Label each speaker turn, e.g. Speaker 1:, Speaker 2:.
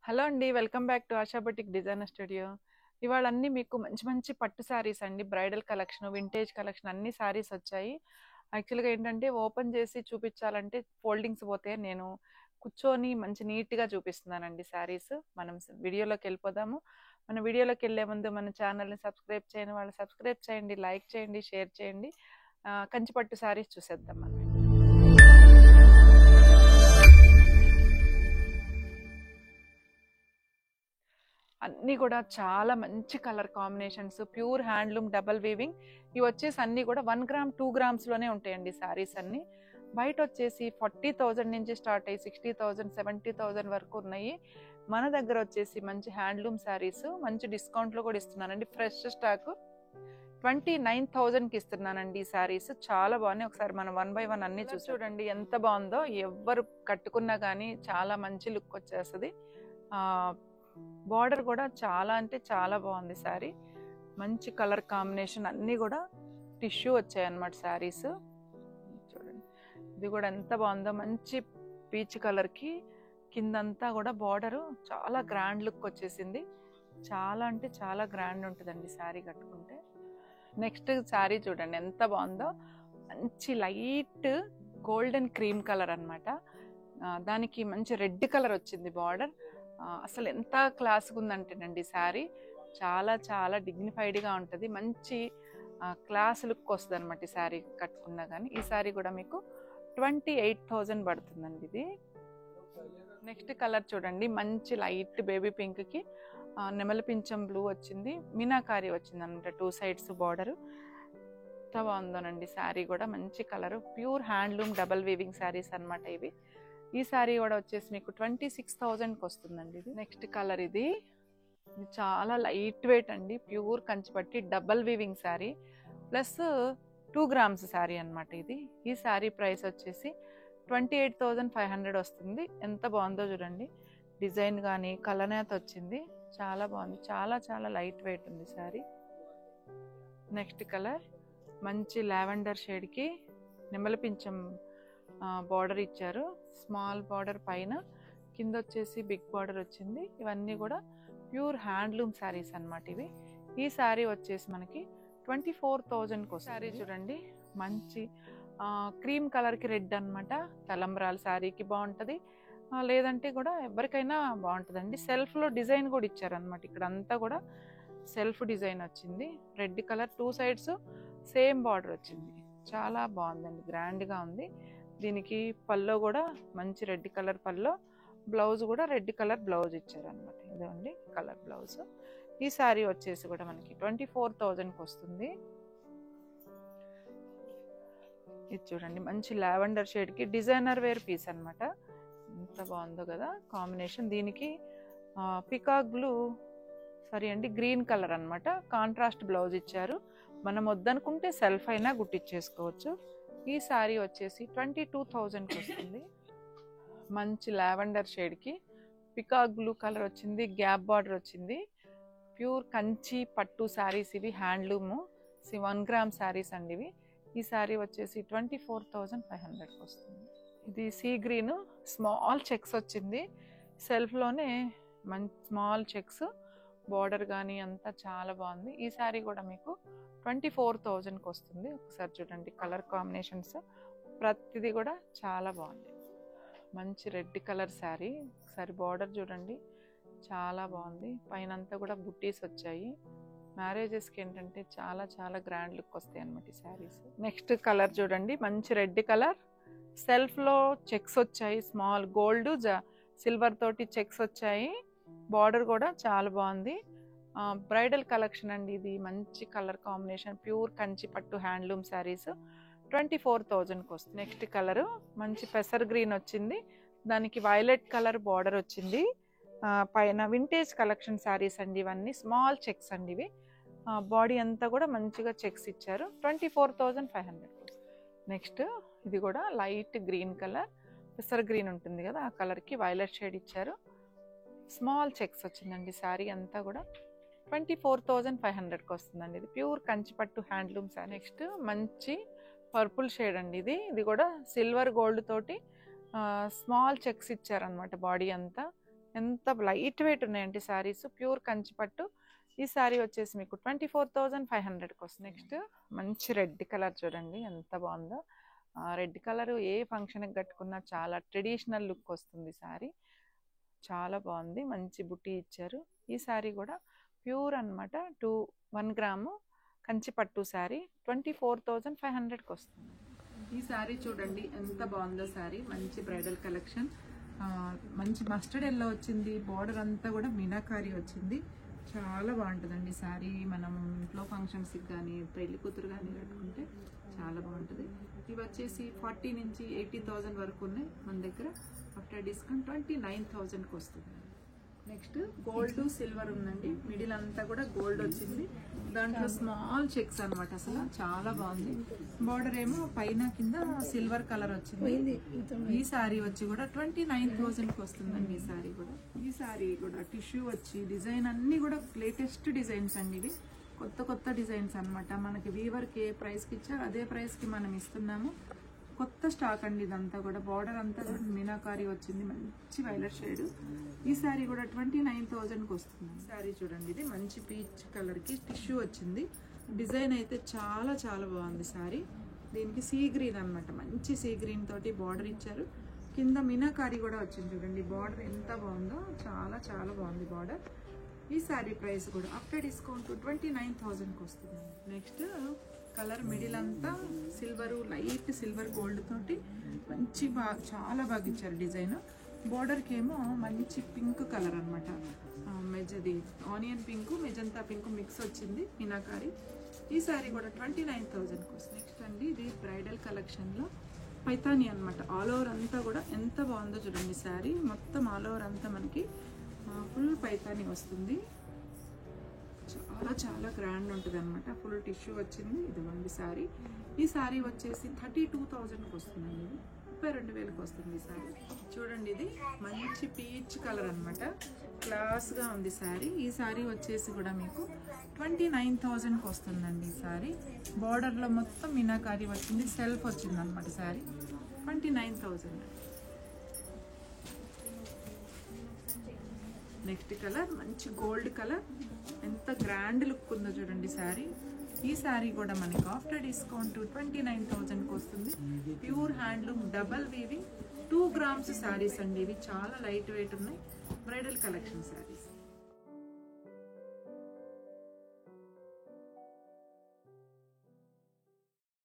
Speaker 1: Hello అండి. Welcome back to ASHA boutique designer studio. ఇవాళ అన్నీ మీకు మంచి మంచి పట్టు శారీస్ అండి. బ్రైడల్ కలెక్షన్, వింటేజ్ కలెక్షన్ అన్ని శారీస్ వచ్చాయి. యాక్చువల్‌గా ఏంటంటే ఓపెన్ చేసి చూపించాలంటే ఫోల్డింగ్స్ పోతే నేను కూర్చొని మంచి నీట్‌గా చూపిస్తున్నానండి శారీస్. మనం వీడియోలోకి వెళ్ళిపోదాము. మన వీడియోలోకి వెళ్ళే ముందు మన ఛానల్‌ని సబ్స్క్రైబ్ చేయని వాళ్ళు సబ్స్క్రైబ్ చేయండి, లైక్ చేయండి, షేర్ చేయండి. కంచి పట్టు శారీస్ చూసేద్దాం మనం. అన్నీ కూడా చాలా మంచి colour combinations, pure handloom double weaving. ఇవి వచ్చేసి అన్నీ కూడా 1 గ్రామ్ 2 గ్రామ్స్లోనే ఉంటాయండి శారీస్ అన్నీ. బయట వచ్చేసి 40,000 నుంచి స్టార్ట్ అయ్యి 60,000 70,000 వరకు ఉన్నాయి. మన దగ్గర వచ్చేసి మంచి హ్యాండ్లూమ్ శారీస్ మంచి డిస్కౌంట్లో కూడా ఇస్తున్నానండి. ఫ్రెష్ స్టాక్ 29,000కి ఇస్తున్నానండి ఈ శారీస్. చాలా బాగున్నాయి. ఒకసారి మనం 1 బై 1 అన్నీ చూడండి ఎంత బాగుందో. ఎవరు కట్టుకున్నా కానీ చాలా మంచి లుక్ వచ్చేస్తుంది. బార్డర్ కూడా చాలా అంటే చాలా బాగుంది శారీ. మంచి కలర్ కాంబినేషన్, అన్నీ కూడా టిష్యూ వచ్చాయన్నమాట శారీస్. చూడండి ఇది కూడా ఎంత బాగుందో. మంచి పీచ్ కలర్కి కిందంతా కూడా బార్డరు చాలా గ్రాండ్ లుక్ వచ్చేసింది. చాలా అంటే చాలా గ్రాండ్ ఉంటుందండి శారీ కట్టుకుంటే. నెక్స్ట్ శారీ చూడండి ఎంత బాగుందో. మంచి లైట్ గోల్డెన్ క్రీమ్ కలర్ అనమాట. దానికి మంచి రెడ్ కలర్ వచ్చింది బార్డర్. అసలు ఎంత క్లాస్గా ఉందంటేనండి శారీ చాలా చాలా డిగ్నిఫైడ్గా ఉంటుంది. మంచి క్లాస్ లుక్ వస్తుంది అనమాట ఈ శారీ కట్టుకున్నా కానీ. ఈ శారీ కూడా మీకు 28,000 పడుతుందండి ఇది. నెక్స్ట్ కలర్ చూడండి మంచి లైట్ బేబీ పింక్కి నెమలి పింఛం బ్లూ వచ్చింది, మీనాకారి వచ్చింది అనమాట 2 సైడ్స్ బార్డరు. ఎంత బాగుందోనండి శారీ కూడా. మంచి colour, pure handloom double weaving saris అనమాట ఇవి. ఈ శారీ కూడా వచ్చేసి మీకు 26,000కి వస్తుందండి ఇది. నెక్స్ట్ కలర్ ఇది చాలా లైట్ వెయిట్ అండి. ప్యూర్ కంచిపట్టి double weaving sari plus 2 grams sari అనమాట ఇది. ఈ శారీ ప్రైస్ వచ్చేసి 28,500 వస్తుంది. ఎంత బాగుందో చూడండి. డిజైన్ కానీ కలనేత వచ్చింది, చాలా బాగుంది. చాలా చాలా లైట్ వెయిట్ ఉంది శారీ. నెక్స్ట్ కలర్ మంచి లావెండర్ షేడ్కి నెమలి పింఛం బార్డర్ ఇచ్చారు. స్మాల్ బార్డర్ పైన, కింద వచ్చేసి బిగ్ బార్డర్ వచ్చింది. ఇవన్నీ కూడా ప్యూర్ హ్యాండ్లూమ్ శారీస్ అనమాట ఇవి. ఈ శారీ వచ్చేసి మనకి 24,000కి వస్తుంది. శారీ చూడండి మంచి క్రీమ్ కలర్కి రెడ్ అనమాట. తలంబ్రాల శారీకి బాగుంటుంది, లేదంటే కూడా ఎవరికైనా బాగుంటుందండి. సెల్ఫ్లో డిజైన్ కూడా ఇచ్చారనమాట. ఇక్కడ అంతా కూడా సెల్ఫ్ డిజైన్ వచ్చింది. Red colour 2 sides same border వచ్చింది. చాలా బాగుందండి, గ్రాండ్గా ఉంది. దీనికి పల్లో కూడా మంచి రెడ్ కలర్ పల్లో, బ్లౌజ్ కూడా రెడ్ కలర్ బ్లౌజ్ ఇచ్చారనమాట. ఇదండి కలర్ బ్లౌజ్. ఈ శారీ వచ్చేసి కూడా మనకి 24,000కి వస్తుంది. ఇది చూడండి మంచి లావెండర్ షేడ్కి డిజైనర్ వేర్ పీస్ అనమాట. ఎంత బాగుందో కదా కాంబినేషన్. దీనికి పికాక్ బ్లూ గ్రీన్ కలర్ అనమాట. కాంట్రాస్ట్ బ్లౌజ్ ఇచ్చారు. మనం వద్దనుకుంటే సెల్ఫ్ అయినా గుట్టించేసుకోవచ్చు. ఈ శారీ వచ్చేసి 22,000కి వస్తుంది. మంచి లావెండర్ షేడ్కి పికాక్ బ్లూ కలర్ వచ్చింది, గ్యాప్ బార్డర్ వచ్చింది. ప్యూర్ కంచి పట్టు శారీస్ ఇవి, హ్యాండ్లూము 1 గ్రామ్ శారీస్ అండి ఇవి. ఈ శారీ వచ్చేసి 24,500కి వస్తుంది. ఇది సీ గ్రీన్ స్మాల్ చెక్స్ వచ్చింది. సెల్ఫ్లోనే మంచి స్మాల్ చెక్స్ బార్డర్ కానీ అంతా చాలా బాగుంది. ఈ శారీ కూడా మీకు 24,000కి వస్తుంది. ఒకసారి చూడండి కలర్ కాంబినేషన్స్ ప్రతిదీ కూడా చాలా బాగుంది. మంచి రెడ్ కలర్ శారీ. ఒకసారి బార్డర్ చూడండి చాలా బాగుంది. పైన అంతా కూడా బుట్టీస్ వచ్చాయి. మ్యారేజెస్కి ఏంటంటే చాలా చాలా గ్రాండ్ లుక్ వస్తాయి అన్నమాట ఈ శారీస్. నెక్స్ట్ కలర్ చూడండి మంచి రెడ్ కలర్. సెల్ఫ్లో చెక్స్ వచ్చాయి, స్మాల్ గోల్డ్ సిల్వర్ తోటి చెక్స్ వచ్చాయి. బార్డర్ కూడా చాలా బాగుంది. బ్రైడల్ కలెక్షన్ అండి ఇది. మంచి కలర్ కాంబినేషన్, ప్యూర్ కంచి పట్టు హ్యాండ్లూమ్ శారీస్ 24,000కి వస్తుంది. నెక్స్ట్ కలరు మంచి పెసర్ గ్రీన్ వచ్చింది. దానికి వైలెట్ కలర్ బార్డర్ వచ్చింది. పైన వింటేజ్ కలెక్షన్ శారీస్ అండి ఇవన్నీ. స్మాల్ చెక్స్ అండి ఇవి. బాడీ అంతా కూడా మంచిగా చెక్స్ ఇచ్చారు. 24,500. నెక్స్ట్ ఇది కూడా లైట్ గ్రీన్ కలర్, పెసర్ గ్రీన్ ఉంటుంది కదా ఆ కలర్కి వైలెట్ షేడ్ ఇచ్చారు. స్మాల్ చెక్స్ వచ్చిందండి శారీ అంతా కూడా. 24,500కి వస్తుందండి. ఇది ప్యూర్ కంచిపట్టు హ్యాండ్లూమ్ శారీ. నెక్స్ట్ మంచి పర్పుల్ షేడ్ అండి ఇది. ఇది కూడా సిల్వర్ గోల్డ్ తోటి స్మాల్ చెక్స్ ఇచ్చారనమాట బాడీ అంతా. ఎంత లైట్ వెయిట్ ఉన్నాయండి శారీస్, ప్యూర్ కంచిపట్టు. ఈ శారీ వచ్చేసి మీకు 24,500కి వస్తుంది. నెక్స్ట్ మంచి రెడ్ కలర్ చూడండి ఎంత బాగుందో. రెడ్ కలర్ ఏ ఫంక్షన్కి కట్టుకున్నా చాలా ట్రెడిషనల్ లుక్ వస్తుంది శారీ. చాలా బాగుంది, మంచి బుట్టి ఇచ్చారు. ఈ శారీ కూడా ప్యూర్ అనమాట, 1 గ్రాము కంచిపట్టు శారీ 24,500కి వస్తుంది. ఈ శారీ చూడండి ఎంత బాగుందో శారీ, మంచి బ్రైడల్ కలెక్షన్. మంచి మస్టర్డ్ ఎల్లో వచ్చింది, బార్డర్ అంతా కూడా మీనాకారి వచ్చింది. చాలా బాగుంటుందండి శారీ. మనం ఇంట్లో ఫంక్షన్స్కి కానీ పెళ్లి కూతురు కానీ కట్టుకుంటే చాలా బాగుంటుంది. ఇవి వచ్చేసి 40 నుంచి 80,000 వరకు ఉన్నాయి మన దగ్గర. ఆఫ్టర్ డిస్కౌంట్ 29,000కి వస్తుంది. నెక్స్ట్ గోల్డ్ సిల్వర్ ఉందండి, మిడిల్ అంతా కూడా గోల్డ్ వచ్చింది, దాంట్లో స్మాల్ చెక్స్ అనమాట. అసలు చాలా బాగుంది. బార్డర్ ఏమో పైన కింద సిల్వర్ కలర్ వచ్చింది. ఈ శారీ వచ్చి కూడా 29,000కి వస్తుందండి. ఈ శారీ కూడా టిష్యూ వచ్చి డిజైన్ అన్ని కూడా లేటెస్ట్ డిజైన్స్ అండి. ఇవి కొత్త డిజైన్స్ అనమాట. మనకి వీవర్కి ఏ ప్రైస్కి ఇచ్చారో అదే ప్రైస్కి మనం ఇస్తున్నాము. కొత్త స్టాక్ అండి ఇదంతా కూడా. బార్డర్ అంతా కూడా మీనాకారి వచ్చింది, మంచి వైలెట్ షేడ్. ఈ శారీ కూడా 29,000కి వస్తుంది. శారీ చూడండి, ఇది మంచి పీచ్ కలర్కి టిష్యూ వచ్చింది. డిజైన్ అయితే చాలా చాలా బాగుంది శారీ. దీనికి సీ గ్రీన్ అనమాట, మంచి సీ గ్రీన్ తోటి బార్డర్ ఇచ్చారు. కింద మీనాకారి కూడా వచ్చింది చూడండి. బార్డర్ ఎంత బాగుందో, చాలా చాలా బాగుంది బార్డర్. ఈ శారీ ప్రైస్ కూడా ఆఫ్టర్ డిస్కౌంట్ 29,000కి వస్తుంది. నెక్స్ట్ కలర్ మిడిల్ అంతా సిల్వరు, లైట్ సిల్వర్ గోల్డ్ తోటి మంచి చాలా బాగా ఇచ్చారు డిజైన్. బార్డర్కి ఏమో మంచి పింక్ కలర్ అనమాట, మెజది onion pink magenta pink mix వచ్చింది మీనాకారి. ఈ శారీ కూడా 29,000కి వస్తుంది. నెక్స్ట్ అండి ఇది బ్రైడల్ కలెక్షన్లో పైతాని అనమాట. ఆల్ ఓవర్ అంతా కూడా ఎంత బాగుందో చూడండి శారీ. మొత్తం ఆల్ ఓవర్ అంతా మనకి ఫుల్ పైతాని వస్తుంది. చాలా చాలా గ్రాండ్ ఉంటుంది అనమాట. ఫుల్ టిష్యూ వచ్చింది. ఇదిగోండి శారీ. ఈ శారీ వచ్చేసి 32,000కి వస్తుందండి. 32,000కి వస్తుంది ఈ శారీ. చూడండి, ఇది మంచి పీచ్ కలర్ అనమాట, క్లాస్గా ఉంది శారీ. ఈ శారీ వచ్చేసి కూడా మీకు 29,000కి వస్తుందండి ఈ శారీ. బార్డర్లో మొత్తం మీనాకారి వచ్చింది, సెల్ఫ్ వచ్చింది అనమాట శారీ. 29,000. నెక్స్ట్ కలర్ మంచి గోల్డ్ కలర్, ఎంత గ్రాండ్ లుక్ ఉందో చూడండి శారీ. ఈ శారీ కూడా మనకి ఆఫ్టర్ డిస్కౌంట్ 29,000కి వస్తుంది. Pure handloom double weaving 2 grams saris అండి. ఇవి చాలా లైట్ వెయిట్ ఉన్నాయి, బ్రైడల్ కలెక్షన్ శారీస్.